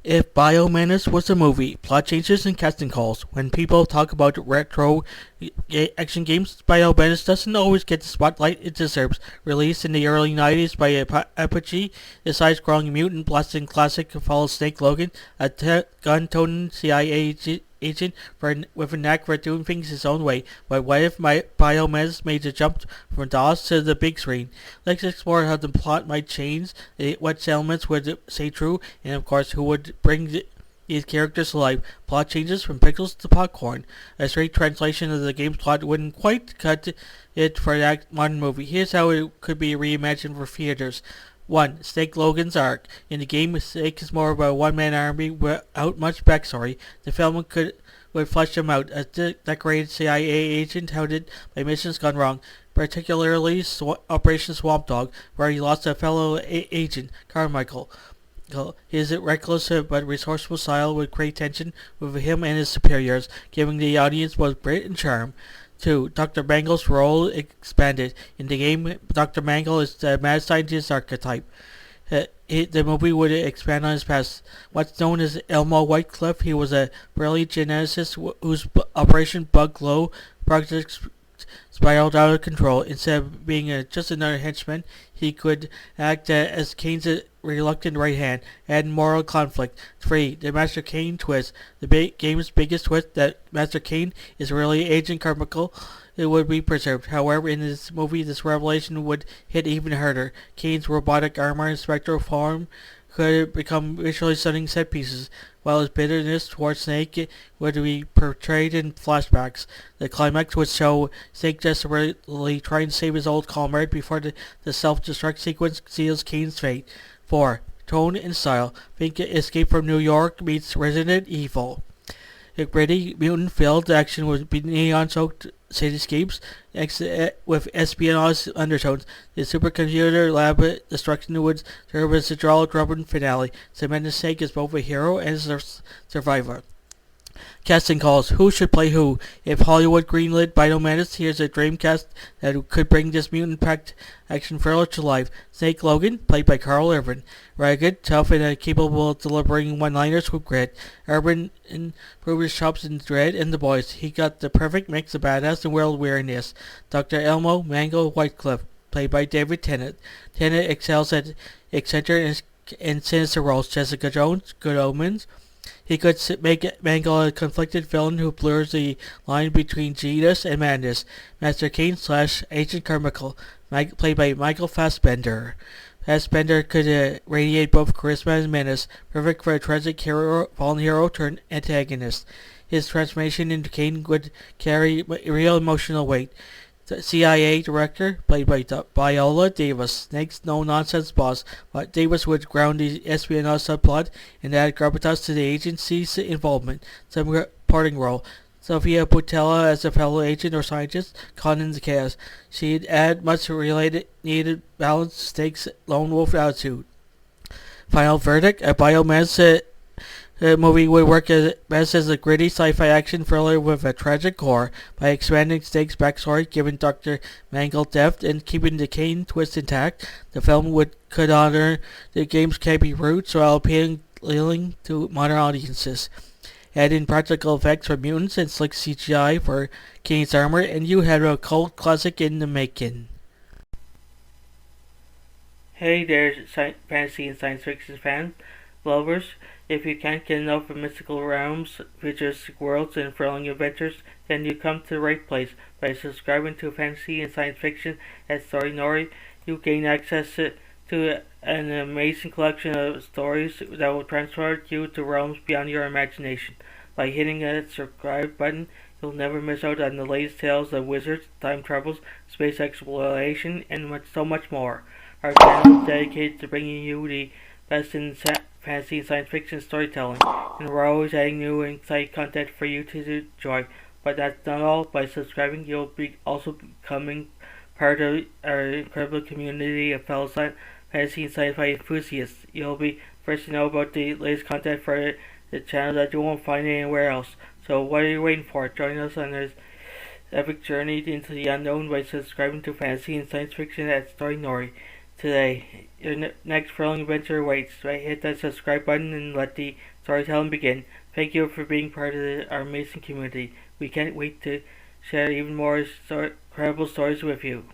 If Bio-Menace was a movie, plot changes and casting calls. When people talk about retro action games, Bio-Menace doesn't always get the spotlight it deserves. Released in the early 90s by Apogee, the side-scrolling mutant blasting classic follows Snake Logan, a gun-toting CIA agent with a knack for doing things his own way. But what if Bio-Menace made the jump from DOS to the big screen? Let's explore how the plot might change, what elements would stay true, and of course who would bring these characters to life. Plot changes from pixels to popcorn. A straight translation of the game's plot wouldn't quite cut it for that modern movie. Here's how it could be reimagined for theaters. 1. Snake Logan's arc. In the game, Snake is more of a one-man army without much backstory. The film would flesh him out. A decorated CIA agent hounded by missions gone wrong, particularly Operation Swamp Dog, where he lost a fellow agent, Carmichael. His reckless but resourceful style would create tension with him and his superiors, giving the audience both grit and charm. 2. Dr. Mangle's role expanded. In the game, Dr. Mangle is the mad scientist archetype. The movie would expand on his past. What's known as Elmo Whitecliff, he was a brilliant geneticist whose Operation Bug Glow project spiraled out of control. Instead of being just another henchman, he could act as Cain's reluctant right hand, adding moral conflict. 3. The Master Cain twist. The game's biggest twist, that Master Cain is really Agent Carmichael, it would be preserved. However, in this movie, this revelation would hit even harder. Cain's robotic armor and spectral form could become visually stunning set pieces, while his bitterness towards Snake would be portrayed in flashbacks. The climax would show Snake desperately trying to save his old comrade before the self-destruct sequence seals Cain's fate. 4. Tone and style. Think Escape from New York meets Resident Evil. A gritty, mutant-filled action would be neon-soaked cityscapes with espionage undertones. The supercomputer lab destruction would serve as a jaw-dropping finale, cementing Snake as both a hero and a survivor. Casting calls. Who should play who? If Hollywood greenlit Bio-Menace, here's a dream cast that could bring this mutant-packed action thriller to life. Snake Logan, played by Karl Urban. Rugged, tough, and capable of delivering one-liners with grit. Urban improved his chops in Dread and The Boys. He got the perfect mix of badass and world-weariness. Dr. Elmo Mangle Whitecliff, played by David Tennant. Tennant excels at eccentric and sinister roles. Jessica Jones, Good Omens. He could make Mangle a conflicted villain who blurs the line between genius and madness. Master Cain / Agent Carmichael, played by Michael Fassbender. Fassbender could radiate both charisma and menace, perfect for a tragic fallen hero turned antagonist. His transformation into Cain would carry real emotional weight. The CIA director, played by Viola Davis, Snake's no-nonsense boss, but Davis would ground the espionage subplot and add gravitas to the agency's involvement. Supporting role. Sophia Boutella as a fellow agent or scientist caught in the chaos. She'd add much needed balance to Snake's lone wolf attitude. Final verdict, a Bio-Menace movie would work best as a gritty sci-fi action thriller with a tragic core. By expanding Snake's backstory, giving Dr. Mangle depth, and keeping the Cain twist intact, the film could honor the game's campy roots while appealing to modern audiences. Add in practical effects for mutants and slick CGI for Cain's armor, and you have a cult classic in the making. Hey there, fantasy and science fiction fans, lovers. If you can't get enough of mystical realms, futuristic worlds, and thrilling adventures, then you come to the right place. By subscribing to fantasy and science fiction at Story Nori, you gain access to an amazing collection of stories that will transport you to realms beyond your imagination. By hitting that subscribe button, you'll never miss out on the latest tales of wizards, time travels, space exploration, and so much more. Our channel is dedicated to bringing you the best in fantasy and science fiction storytelling, and we're always adding new and exciting content for you to enjoy. But that's not all. By subscribing, you'll be also becoming part of our incredible community of fellow fantasy and sci-fi enthusiasts. You'll be first to know about the latest content for the channel that you won't find anywhere else. So what are you waiting for? Join us on this epic journey into the unknown by subscribing to fantasy and science fiction at Story Nori. today. Your next thrilling adventure awaits. Right, hit that subscribe button and let the storytelling begin. Thank you for being part of our amazing community. We can't wait to share even more incredible stories with you.